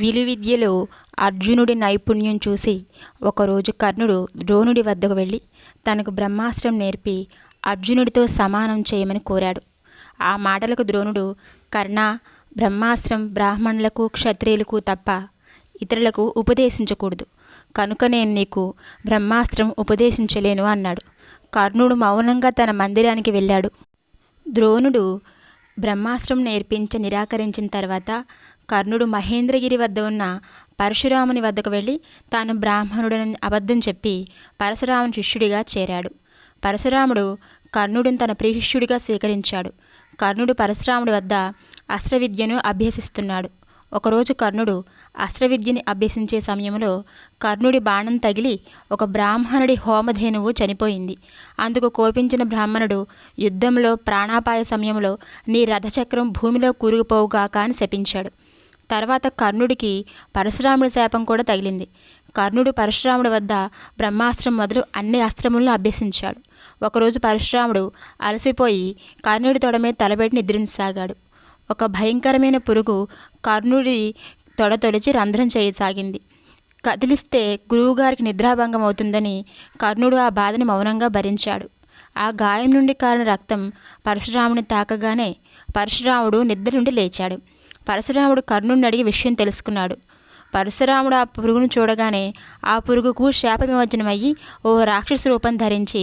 విలువిద్యలో అర్జునుడి నైపుణ్యం చూసి ఒకరోజు కర్ణుడు ద్రోణుడి వద్దకు వెళ్ళి తనకు బ్రహ్మాస్త్రం నేర్పి అర్జునుడితో సమానం చేయమని కోరాడు. ఆ మాటలకు ద్రోణుడు, కర్ణ, బ్రహ్మాస్త్రం బ్రాహ్మణులకు క్షత్రియులకు తప్ప ఇతరులకు ఉపదేశించకూడదు, కనుక నేను నీకు బ్రహ్మాస్త్రం ఉపదేశించలేను అన్నాడు. కర్ణుడు మౌనంగా తన మందిరానికి వెళ్ళాడు. ద్రోణుడు బ్రహ్మాస్త్రం నిరాకరించిన తర్వాత కర్ణుడు మహేంద్రగిరి వద్ద ఉన్న పరశురాముని వద్దకు వెళ్ళి తాను బ్రాహ్మణుడని అబద్ధం చెప్పి పరశురాముని శిష్యుడిగా చేరాడు. పరశురాముడు కర్ణుడిని తన ప్రియశిష్యుడిగా స్వీకరించాడు. కర్ణుడు పరశురాముడి వద్ద అస్త్రవిద్యను అభ్యసిస్తున్నాడు. ఒకరోజు కర్ణుడు అస్త్రవిద్యని అభ్యసించే సమయంలో కర్ణుడి బాణం తగిలి ఒక బ్రాహ్మణుడి హోమధేనువు చనిపోయింది. అందుకు కోపించిన బ్రాహ్మణుడు యుద్ధంలో ప్రాణాపాయ సమయంలో నీ రథచక్రం భూమిలో కూరుకుపోవుగాక అని శపించాడు. తర్వాత కర్ణుడికి పరశురాముడి శాపం కూడా తగిలింది. కర్ణుడు పరశురాముడి వద్ద బ్రహ్మాస్త్రం మొదలు అన్ని అస్త్రములను అభ్యసించాడు. ఒకరోజు పరశురాముడు అలసిపోయి కర్ణుడి తొడమే తలబెట్టి నిద్రించసాగాడు. ఒక భయంకరమైన పురుగు కర్ణుడి తొడ తొలిచి రంధ్రం చేయసాగింది. కదిలిస్తే గురువుగారికి నిద్రాభంగం అవుతుందని కర్ణుడు ఆ బాధని మౌనంగా భరించాడు. ఆ గాయం నుండి కారిన రక్తం పరశురాముని తాకగానే పరశురాముడు నిద్ర నుండి లేచాడు. పరశురాముడు కర్ణుడిని అడిగి విషయం తెలుసుకున్నాడు. పరశురాముడు ఆ పురుగును చూడగానే ఆ పురుగుకు శాప విమోచనమయ్యి ఓ రాక్షస రూపం ధరించి,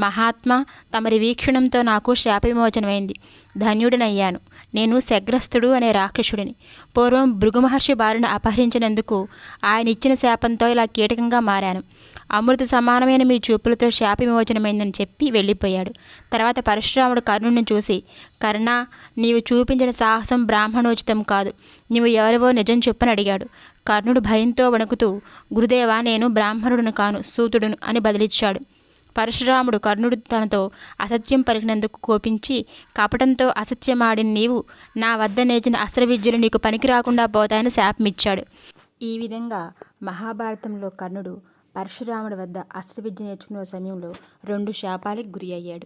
మహాత్మా, తమరి వీక్షణంతో నాకు శాప విమోచనమైంది, ధన్యుడినయ్యాను. నేను శగ్రస్తుడు అనే రాక్షసుడిని. పూర్వం భృగు మహర్షి బారిన అపహరించినందుకు ఆయన ఇచ్చిన శాపంతో ఇలా కీటకంగా మారాను. అమృత సమానమైన మీ చూపులతో శాప విమోచనమైందని చెప్పి వెళ్ళిపోయాడు. తర్వాత పరశురాముడు కర్ణుడిని చూసి, కర్ణ, నీవు చూపించిన సాహసం బ్రాహ్మణోచితం కాదు, నీవు ఎవరివో నిజం చెప్పని అడిగాడు. కర్ణుడు భయంతో వణుకుతూ, గురుదేవా, నేను బ్రాహ్మణుడును కాను, సూతుడును అని బదిలిచ్చాడు. పరశురాముడు కర్ణుడు తనతో అసత్యం పలికినందుకు కోపించి, కపటంతో అసత్యమాడిన నీవు నా వద్ద నేర్చిన అస్త్రవిద్యలు నీకు పనికి రాకుండా పోతాయని శాపమిచ్చాడు. ఈ విధంగా మహాభారతంలో కర్ణుడు పరశురాముడి వద్ద అస్త్రవిద్య నేర్చుకునే సమయంలో 2 శాపాలకు గురి అయ్యాడు.